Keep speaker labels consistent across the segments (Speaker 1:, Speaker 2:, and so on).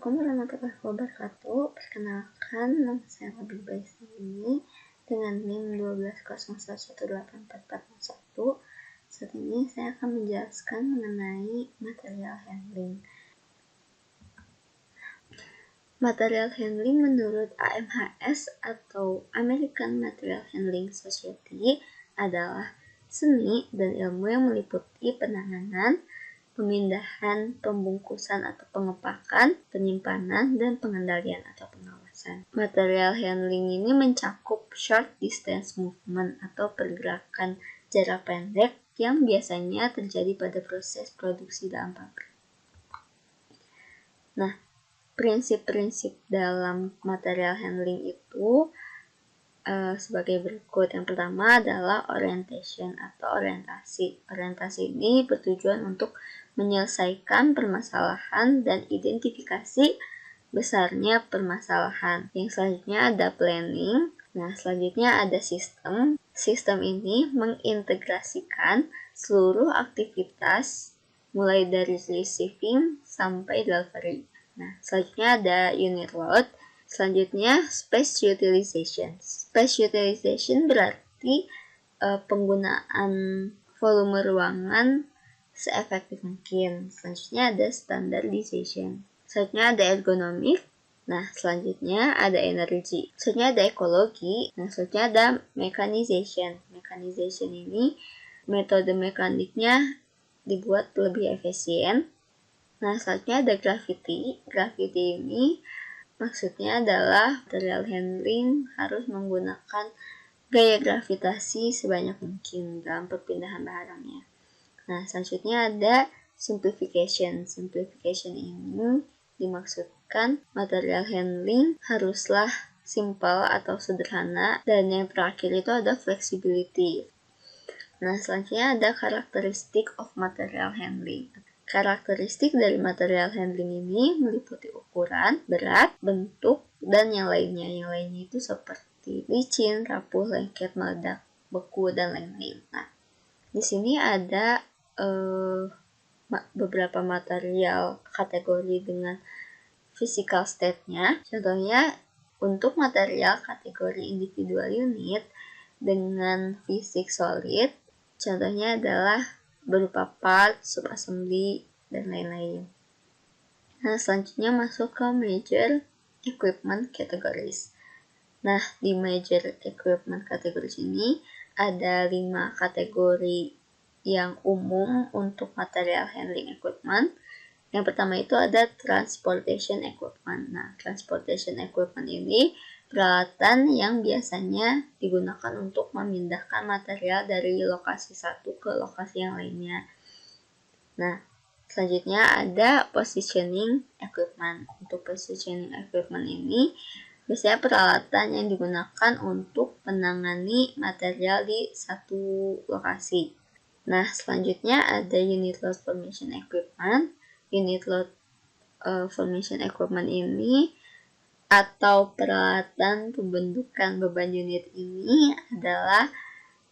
Speaker 1: Assalamualaikum warahmatullahi wabarakatuh. Perkenalkan, nama saya Nabil Baisal ini dengan NIM 1201184401. Saat ini saya akan menjelaskan mengenai material handling. Material handling menurut AMHS atau American Material Handling Society adalah seni dan ilmu yang meliputi penanganan, pemindahan, pembungkusan atau pengepakan, penyimpanan, dan pengendalian atau pengawasan. Material handling ini mencakup short distance movement atau pergerakan jarak pendek yang biasanya terjadi pada proses produksi dalam pabrik. Nah, prinsip-prinsip dalam material handling itu sebagai berikut. Yang pertama adalah orientation atau orientasi. Orientasi ini bertujuan untuk menyelesaikan permasalahan dan identifikasi besarnya permasalahan. Yang selanjutnya ada planning. Nah, selanjutnya ada sistem. Sistem ini mengintegrasikan seluruh aktivitas mulai dari receiving sampai delivery. Nah, selanjutnya ada unit load. Selanjutnya space utilization. Space utilization berarti penggunaan volume ruangan seefektif mungkin. Selanjutnya ada standardization. Selanjutnya ada ergonomik. Nah, selanjutnya ada energi. Selanjutnya ada ekologi. Nah, selanjutnya ada mechanization. Mechanization ini metode mekaniknya dibuat lebih efisien. Nah, selanjutnya ada gravity. Gravity ini maksudnya adalah material handling harus menggunakan gaya gravitasi sebanyak mungkin dalam perpindahan barangnya. Nah, selanjutnya ada simplification. Simplification ini dimaksudkan material handling haruslah simple atau sederhana, dan yang terakhir itu ada flexibility. Nah, selanjutnya ada karakteristik of material handling. Karakteristik dari material handling ini meliputi ukuran, berat, bentuk, dan yang lainnya. Yang lainnya itu seperti licin, rapuh, lengket, meledak, beku, dan lain-lain. Nah, di sini ada beberapa material kategori dengan physical state-nya. Contohnya, untuk material kategori individual unit dengan fisik solid, contohnya adalah berupa part, subassembly, dan lain-lain. Nah, selanjutnya masuk ke major equipment categories. Nah, di major equipment categories ini ada 5 kategori yang umum untuk material handling equipment. Yang pertama itu ada transportation equipment. Nah, transportation equipment ini peralatan yang biasanya digunakan untuk memindahkan material dari lokasi satu ke lokasi yang lainnya. Nah, selanjutnya ada positioning equipment. Untuk positioning equipment ini biasanya peralatan yang digunakan untuk menangani material di satu lokasi. Nah, selanjutnya ada unit load formation equipment. Unit load formation equipment ini atau peralatan pembentukan beban unit ini adalah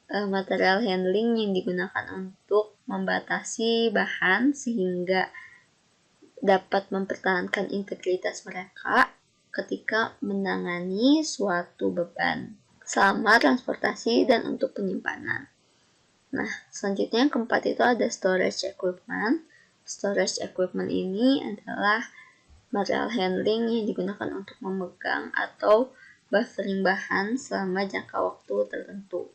Speaker 1: material handling yang digunakan untuk membatasi bahan sehingga dapat mempertahankan integritas mereka ketika menangani suatu beban selama transportasi dan untuk penyimpanan. Nah, selanjutnya yang keempat itu ada storage equipment. Storage equipment ini adalah material handling yang digunakan untuk memegang atau buffering bahan selama jangka waktu tertentu.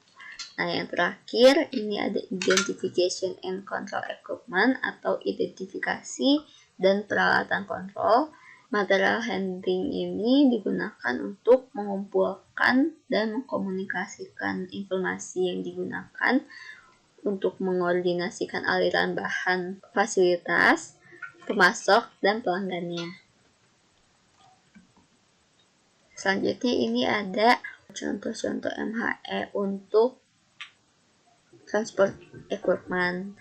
Speaker 1: Nah, yang terakhir ini ada identification and control equipment atau identifikasi dan peralatan kontrol. Material handling ini digunakan untuk mengumpulkan dan mengkomunikasikan informasi yang digunakan untuk mengoordinasikan aliran bahan fasilitas, pemasok, dan pelanggannya. Selanjutnya ini ada contoh-contoh MHE untuk transport equipment.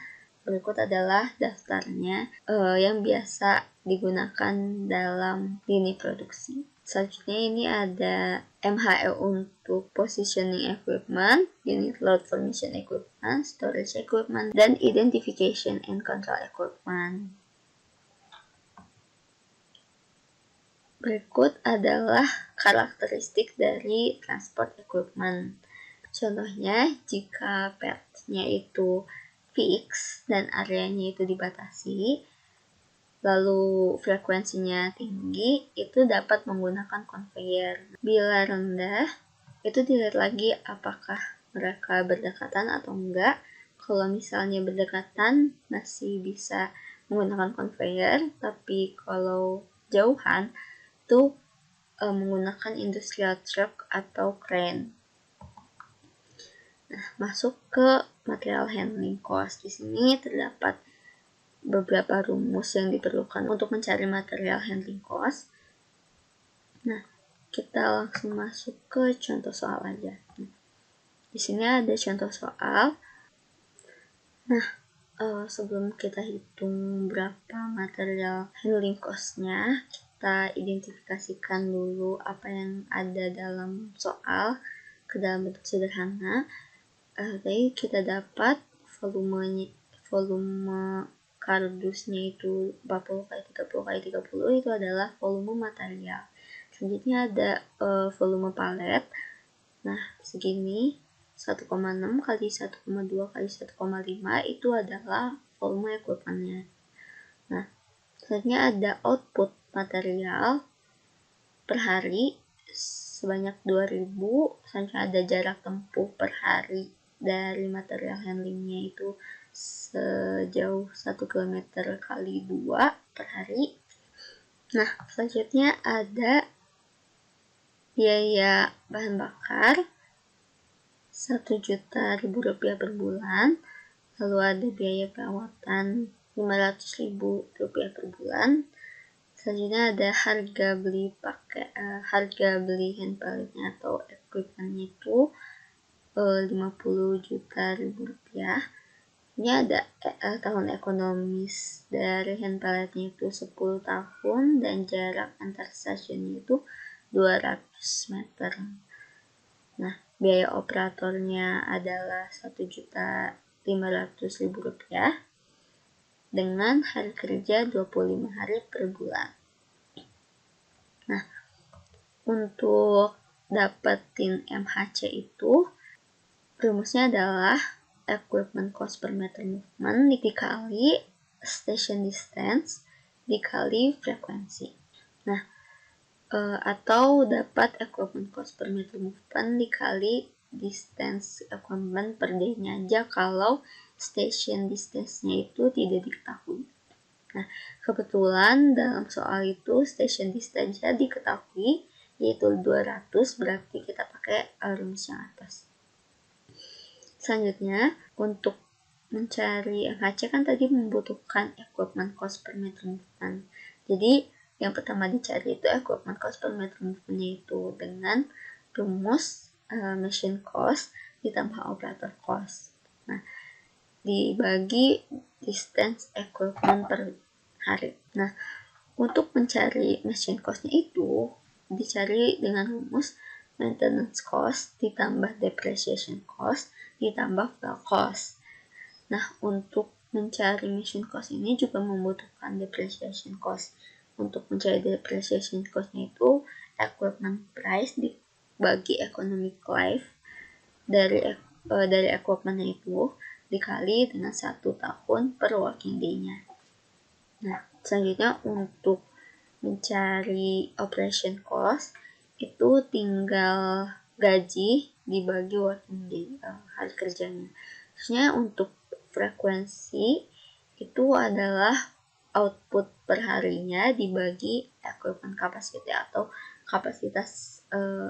Speaker 1: Berikut adalah daftarnya yang biasa digunakan dalam lini produksi. Selanjutnya ini ada MHE untuk positioning equipment, unit load formation equipment, storage equipment, dan identification and control equipment. Berikut adalah karakteristik dari transport equipment. Contohnya, jika path-nya itu fix dan areanya itu dibatasi, lalu frekuensinya tinggi, itu dapat menggunakan conveyor. Bila rendah, itu dilihat lagi apakah mereka berdekatan atau enggak. Kalau misalnya berdekatan, masih bisa menggunakan conveyor, tapi kalau jauhan, itu menggunakan industrial truck atau crane. Nah, masuk ke material handling cost. Di sini terdapat beberapa rumus yang diperlukan untuk mencari material handling cost. Nah, kita langsung masuk ke contoh soal aja. Di sini ada contoh soal. Nah, sebelum kita hitung berapa material handling cost-nya, kita identifikasikan dulu apa yang ada dalam soal ke dalam bentuk sederhana. Tadi kita dapat volume kardusnya itu 40 kali 30 kali 30 itu adalah volume material. Selanjutnya ada volume palet. Nah, segini 1,6 kali 1,2 kali 1,5 itu adalah volume equipmentnya. Nah, selanjutnya ada output material per hari sebanyak 2000. Selanjutnya ada jarak tempuh per hari dari material handlingnya itu sejauh 1 km kali 2 per hari. Nah, selanjutnya ada biaya bahan bakar 1.000.000 rupiah per bulan. Lalu ada biaya perawatan 500.000 rupiah per bulan. Selanjutnya ada harga beli hand palletnya atau equipmentnya itu 50.000.000 rupiah. Ini ada tahun ekonomis dari hand palletnya itu 10 tahun dan jarak antar stasiunnya itu 200 meter. Nah, biaya operatornya adalah 1.500.000 rupiah dengan hari kerja 25 hari per bulan. Nah, untuk dapetin MHC itu rumusnya adalah equipment cost per meter movement dikali station distance dikali frekuensi. Nah, atau dapat equipment cost per meter movement dikali distance equipment per day-nya aja kalau station distance-nya itu tidak diketahui. Nah, kebetulan dalam soal itu station distance-nya diketahui yaitu 200, berarti kita pakai rumus yang atas. Selanjutnya, untuk mencari MHC kan tadi membutuhkan equipment cost per meter movement. Jadi, yang pertama dicari itu equipment cost per meter movement-nya itu dengan rumus machine cost ditambah operator cost. Nah, dibagi distance equipment per hari. Nah, untuk mencari machine cost-nya itu dicari dengan rumus maintenance cost ditambah depreciation cost ditambah fuel cost. Nah, untuk mencari machine cost ini juga membutuhkan depreciation cost. Untuk mencari depreciation cost-nya itu equipment price dibagi economic life dari equipment-nya itu dikali dengan 1 tahun per working day-nya. Nah, selanjutnya untuk mencari operation cost itu tinggal gaji dibagi working day, hari kerjanya. Terusnya untuk frekuensi itu adalah output per harinya dibagi equipment capacity atau kapasitas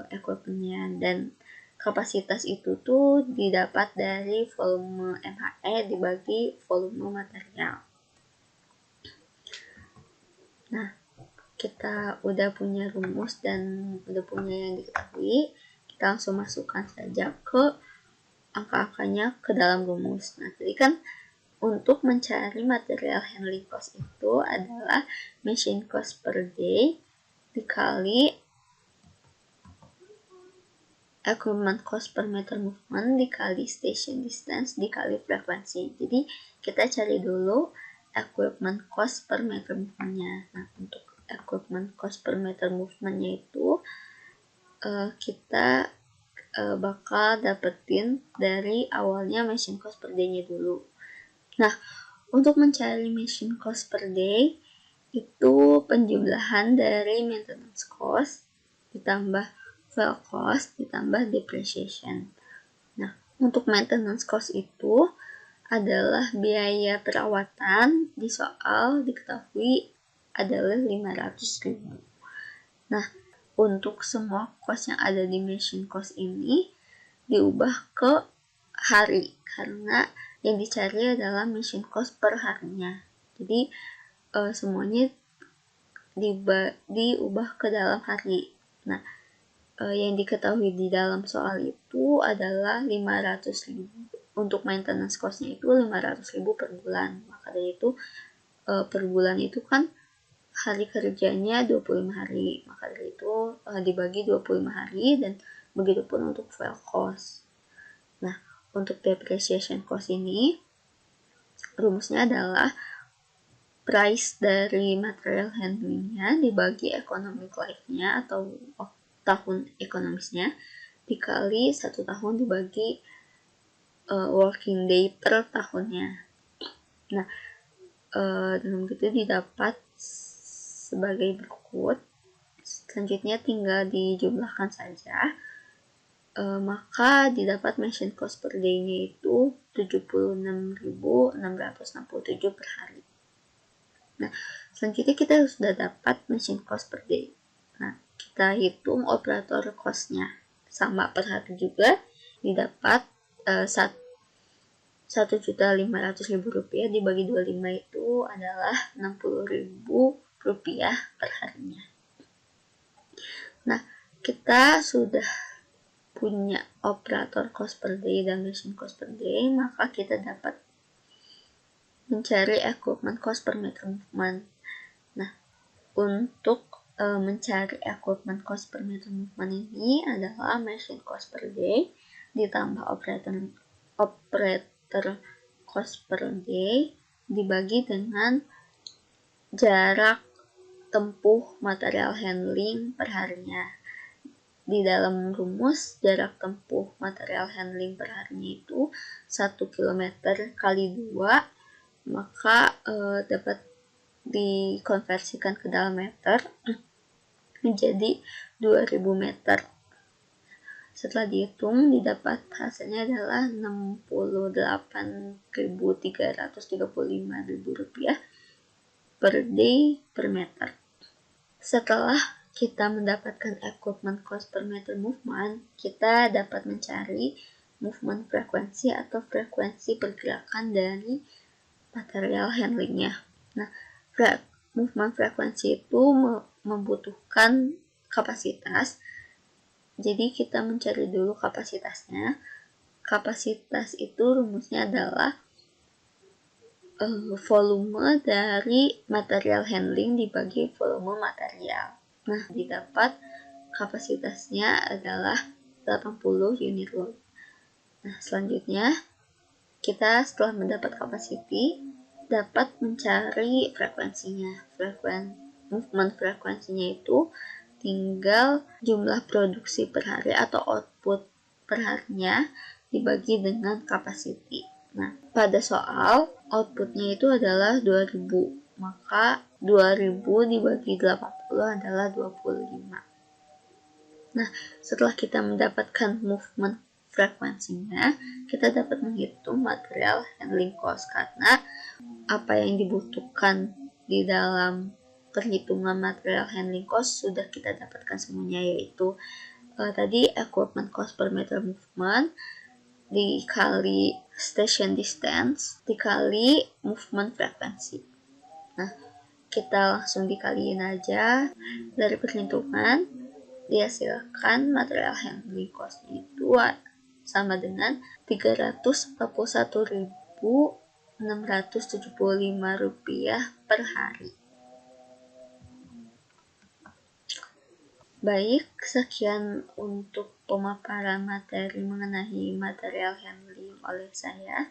Speaker 1: equipmentnya, dan kapasitas itu tuh didapat dari volume MHE dibagi volume material. Nah, kita udah punya rumus dan udah punya yang diketahui, kita langsung masukkan saja ke angka-angkanya ke dalam rumus. Nah, tadi kan untuk mencari material handling cost itu adalah machine cost per day dikali equipment cost per meter movement dikali station distance dikali frekuensi. Jadi kita cari dulu equipment cost per meter movement-nya. Nah, untuk equipment cost per meter movement-nya itu kita bakal dapetin dari awalnya machine cost per day-nya dulu. Nah, untuk mencari machine cost per day itu penjumlahan dari maintenance cost ditambah fuel cost ditambah depreciation. Nah, untuk maintenance cost itu adalah biaya perawatan di soal diketahui adalah 500.000. Nah, untuk semua cost yang ada di machine cost ini diubah ke hari karena yang dicari adalah machine cost per harinya. Jadi semuanya diubah ke dalam hari. Nah, yang diketahui di dalam soal itu adalah 500.000. Untuk maintenance cost-nya itu 500.000 per bulan. Maka dari itu per bulan itu kan hari kerjanya 25 hari. Maka dari itu dibagi 25 hari dan begitu pun untuk fuel cost. Nah, untuk depreciation cost ini rumusnya adalah price dari material handlingnya dibagi economic life-nya atau tahun ekonomisnya dikali 1 tahun dibagi working day per tahunnya. Nah, dengan begitu didapat sebagai berikut. Selanjutnya tinggal dijumlahkan saja. Maka didapat machine cost per day-nya itu 76.667 per hari. Nah, selanjutnya kita sudah dapat machine cost per day. Nah, kita hitung operator cost-nya. Sama per hari juga didapat 1.500.000 rupiah dibagi 25 itu adalah 60.000 rupiah per harinya. Nah, kita sudah punya operator cost per day dan machine cost per day, maka kita dapat mencari equipment cost per meter movement. Nah, untuk mencari equipment cost per meter movement ini adalah machine cost per day ditambah operator cost per day dibagi dengan jarak tempuh material handling per harinya. Di dalam rumus jarak tempuh material handling per harinya itu 1 km kali 2, maka dapat dikonversikan ke dalam meter menjadi 2000 meter. Setelah dihitung didapat hasilnya adalah 68.335 rupiah per day per meter. Setelah kita mendapatkan equipment cost per meter movement, kita dapat mencari movement frekuensi atau frekuensi pergerakan dari material handlingnya. Nah, movement frekuensi itu membutuhkan kapasitas. Jadi kita mencari dulu kapasitasnya. Kapasitas itu rumusnya adalah volume dari material handling dibagi volume material. Nah, didapat kapasitasnya adalah 80 unit load. Nah, selanjutnya kita setelah mendapat capacity dapat mencari frekuensinya. Movement frekuensinya itu tinggal jumlah produksi per hari atau output per harinya dibagi dengan capacity. Nah, pada soal outputnya itu adalah 2000. Maka 2000 dibagi 80 adalah 25. Nah, setelah kita mendapatkan movement frekuensinya, kita dapat menghitung material handling cost karena apa yang dibutuhkan di dalam perhitungan material handling cost sudah kita dapatkan semuanya, yaitu tadi equipment cost per meter movement dikali station distance dikali movement frekuensi. Nah, kita langsung dikaliin aja dari perhitungan dihasilkan material handling cost-nya itu sama dengan 341.675 rupiah per hari. Baik, sekian untuk pemaparan materi mengenai material handling oleh saya.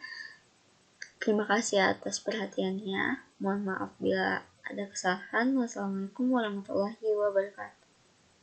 Speaker 1: Terima kasih atas perhatiannya. Mohon maaf bila ada kesalahan. Wassalamualaikum warahmatullahi wabarakatuh.